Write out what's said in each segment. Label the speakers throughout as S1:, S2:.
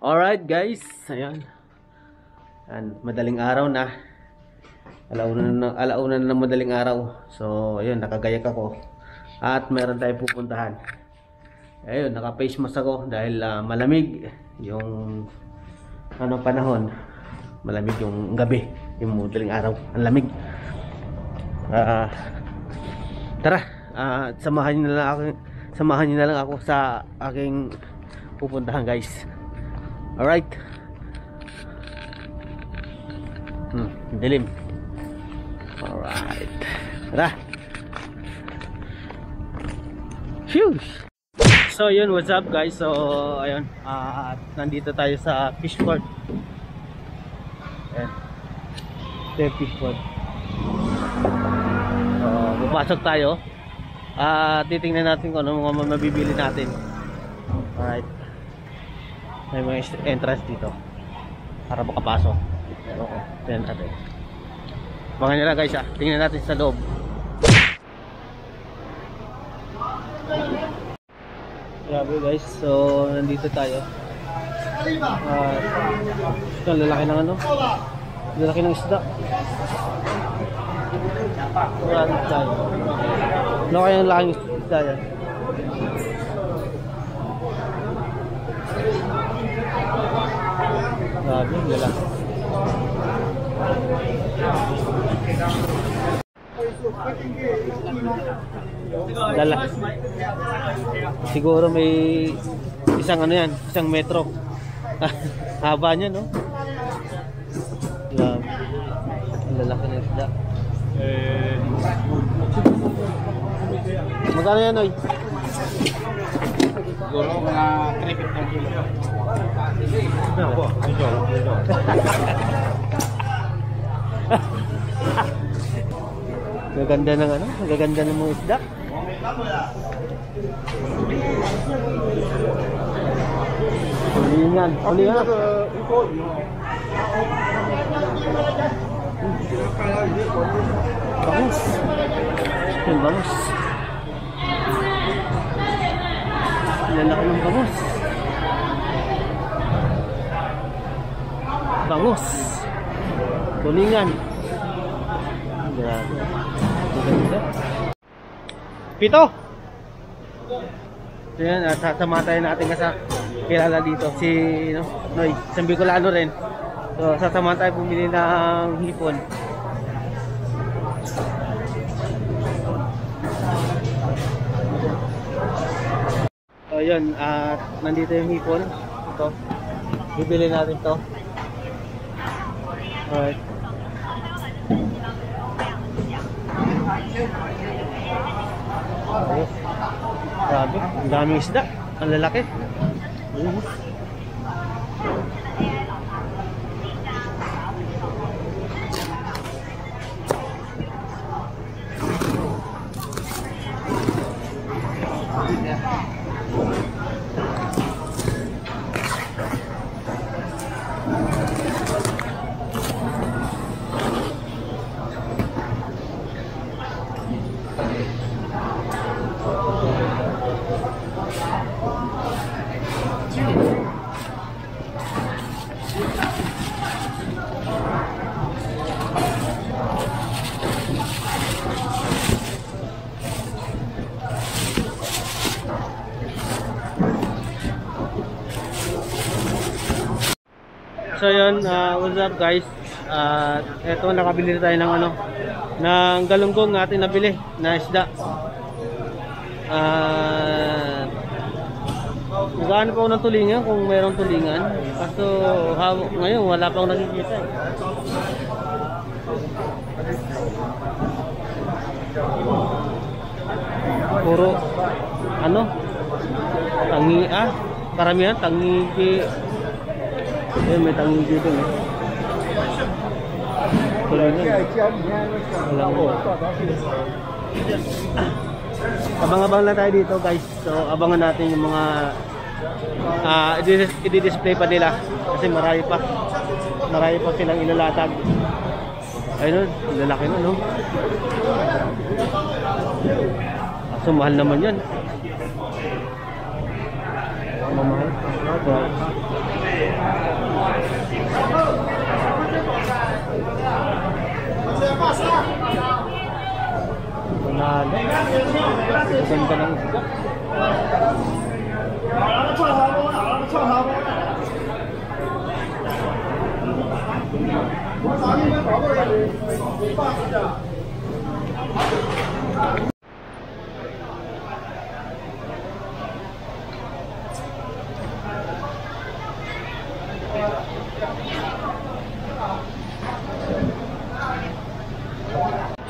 S1: Alright guys, ayan. Madaling araw na. Alauna na ng madaling araw. So, ayun, nakagayak ako. At meron tayong pupuntahan. Ayun, naka-face mask ako dahil malamig yung panahon. Malamig yung gabi, yung madaling araw. Ang lamig. Tara, samahan niyo na lang ako sa aking pupuntahan, guys. Alright. Dilim. Alright. Tara. Phew. So yun, what's up guys? So ayun, nandito tayo sa fishport. Ayan. Ito yung fishport. So papasok tayo. Titingnan natin kung ano mga mabibili natin. Alright. May mga entrance dito para makapasok. Okay, tingnan natin. Mga nila guys, tingnan natin sa loob. Grabe guys, so nandito tayo. Ito ang lalaki ng lalaki ng isda. Ano kaya ang laking isda yan? Grabe, lalaki. Dala. Siguro may isang isang metro. Haba niya, no? Grabe. Lalaki ng isda. Magkano yan, oy?
S2: Siguro mga 350 ang kilo.
S1: Gaganda ng gaganda ng mga isda. Ulingan. Bangus. Yung bangus. Lalaki ng bangus. Bangus. Ulingan. Grabe. Pito. So yan, sasamatayin natin kasi kilala dito si Noy, isang Bicolano rin. So sasamahan tayo bumili ng hipon. So yun, nandito yung hipon. Ito, bibili natin to. Alright. Grabe, ang daming isda, ang lalaki. So yun, what's up guys? Eto, nakabili tayo ng ng galunggong ating nabili na isda. Nagaano pa ako ng tulingan kung mayroong tulingan. Kaso ngayon wala pa akong nakikita. Puro tangi, karamihan tangi. Ayan, may tangi dito, no? Abang-abang lang tayo dito, guys. So, abangan natin yung mga i-display pa nila. Kasi marami pa silang ilalatag. Ayun, lalaki na, no? So, mahal naman yan. Mamahal. Panalo. Maganda ng isda.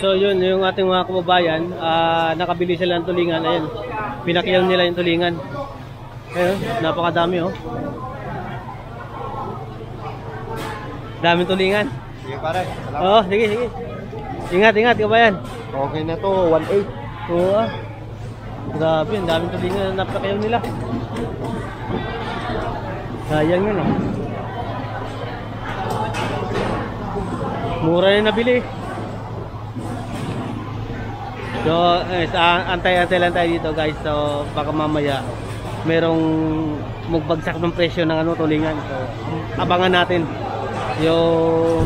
S1: So yun, yung ating mga kababayan, nakabili sila ng tulingan. Ayun, pinakiyaw nila yung tulingan. Ayun, napakadami oh. Daming tulingan.
S2: Sige pare, salamat.
S1: Oo, sige, sige. Ingat, ingat kabayan.
S2: Okay na to, 1.8.
S1: Oo ah. Grabe, ang daming tulingan na napakayaw nila. Sayang yun oh. Mura na nabili. So, antay-antay lang tayo dito guys. So, baka mamaya merong magbagsak ng presyo ng ano, tulingan. So, abangan natin yung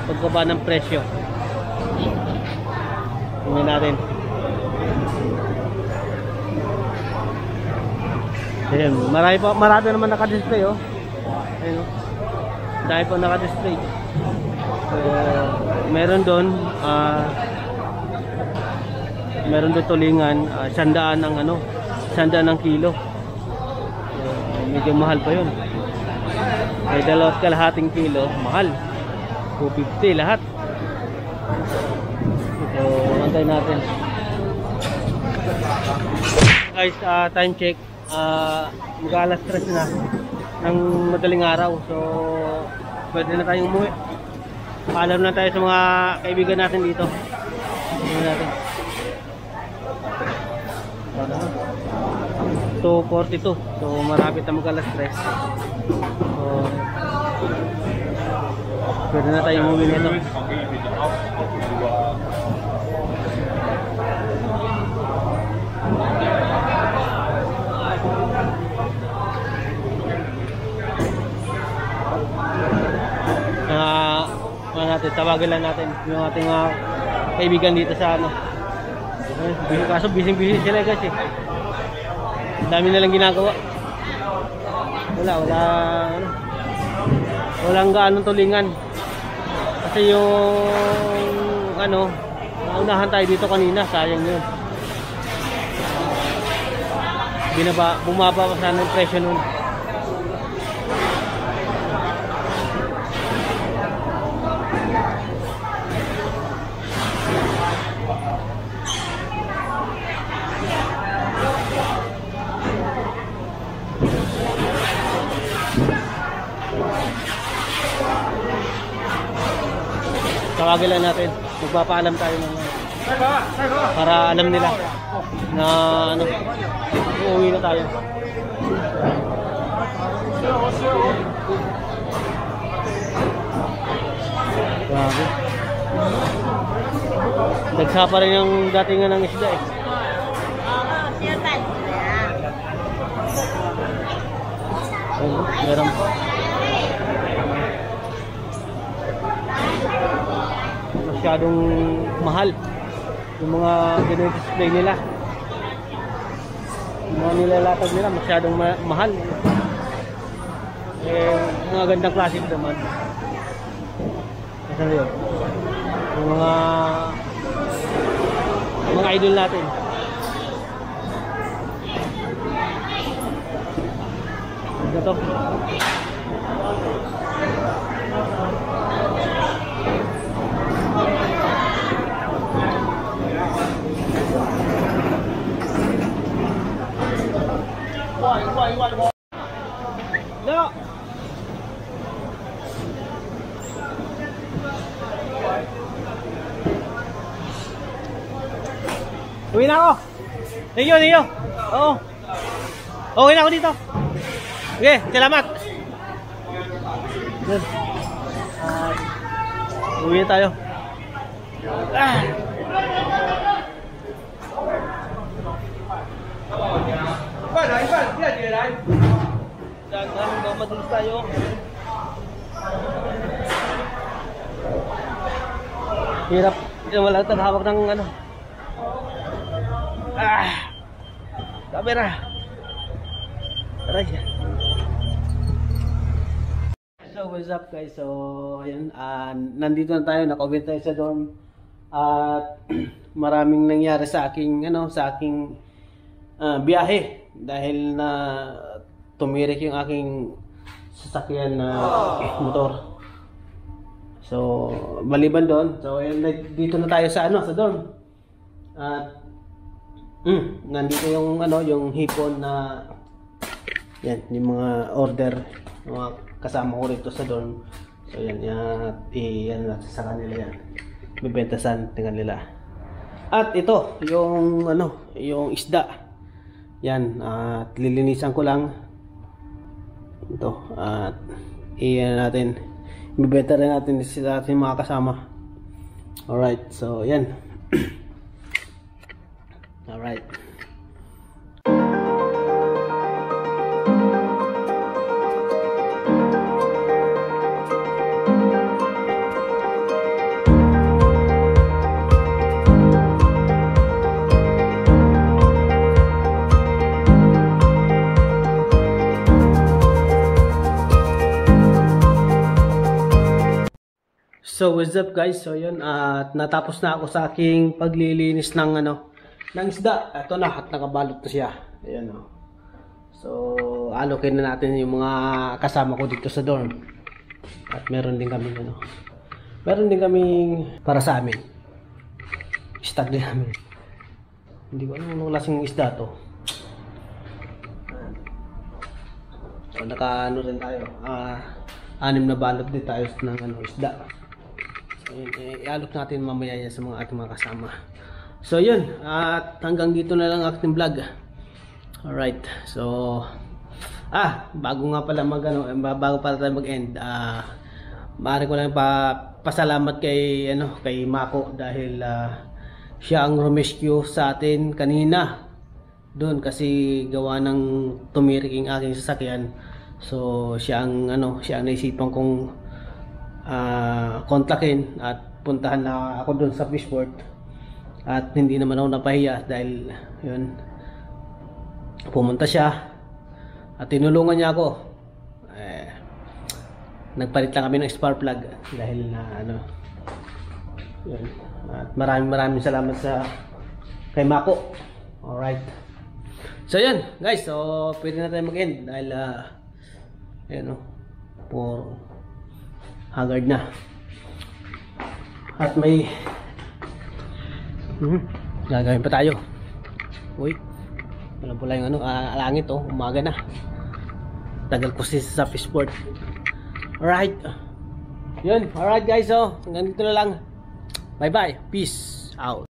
S1: pagbaba ng presyo. Tingnan natin. Ayan, marami naman naka-display oh. Ayun oh. Dahil po naka-display. So, meron doon meron doon tulingan, 100 ang ano, 100 ang kilo. So, medyo mahal pa 'yun. May 2.5 kilo, mahal. 250 lahat. So, antay natin. Guys, time check. Mag-alas 3 na ng madaling araw. So, pwede na tayong umuwi. Paalam na tayo sa mga kaibigan natin dito. Tingnan natin. 2:42. So marapit na mag-alas 3. So pwede na tayo umuwi nito. Natin, tawagan lang natin yung ating mga kaibigan dito sa ano. Kaso busy sila guys eh. Dami na lang ginagawa. Walang gaanong tulingan. Kasi yung ano, naunahan tayo dito kanina, sayang yun. Bumaba pa sana yung presyo nun. Tawagin lang natin, magpapaalam tayo ng para alam nila na ano, uuwi na tayo. Grabe. Nagsa pa rin yung datingan ng isda eh. Meron pa. Masyadong mahal yung mga dinidisplay nila, yung mga nilalatag nila masyadong mahal eh, mga gandang klase naman. Kasi yun yung mga idol natin. Ito to. No. Uwi na ako. Thank you. Oo. Okay na ako dito. Okay, salamat. Uwi na tayo. Madalas tayo. Hirap. Wala tayong hawak ng ano, Camera. Aray. So what's up guys? So ayun, nandito na tayo, nakauwi tayo sa dorm. At maraming nangyari sa aking biyahe dahil na tumirik yung aking sasakyan na motor. So maliban doon, so ayun, dito na tayo sa dorm. At nandito yung yung hipon na yan, yung mga order ng mga kasama ko rito sa dorm. So yan, yan natin sa kanila yan. Bibentasan tingnan nila. At ito, yung yung isda. Yan, at lilinisan ko lang ito at iyan natin. Bibenta rin natin sa ating mga kasama. Alright, so yan. Alright. So what's up guys? So yun, at natapos na ako sa aking paglilinis ng ng isda. Ito na, at nakabalot na siya. Ayan o. So alokin na natin yung mga kasama ko dito sa dorm. At meron din kami meron din kaming para sa amin. Stag din namin. Hindi ko alam anong lasing isda to. So naka rin tayo. 6 na balot din tayo ng isda. I-alok natin mamaya yan sa ating mga kasama. So yun, at hanggang dito na lang aking vlog. Alright, so bago nga pala bago pala tayo mag-end, maaari ko lang pasalamat kay kay Mako dahil siya ang rescue sa atin kanina doon kasi gawa ng tumirik ang aking sasakyan. So siya ang naisipan kong kontakin at puntahan na ako doon sa fishport at hindi naman ako napahiya dahil yun, pumunta siya at tinulungan niya ako. Nagpalit lang kami ng spark plug dahil na yun. At maraming salamat sa kay Mako. Alright, so yun guys, so pwede na tayo mag-end dahil for haggard na. At may gagawin pa tayo. Uy, walang pula yung langit umaga na. Tagal ko sa fishport. Alright. Yun, alright guys, hanggang dito na lang. Bye bye, peace out.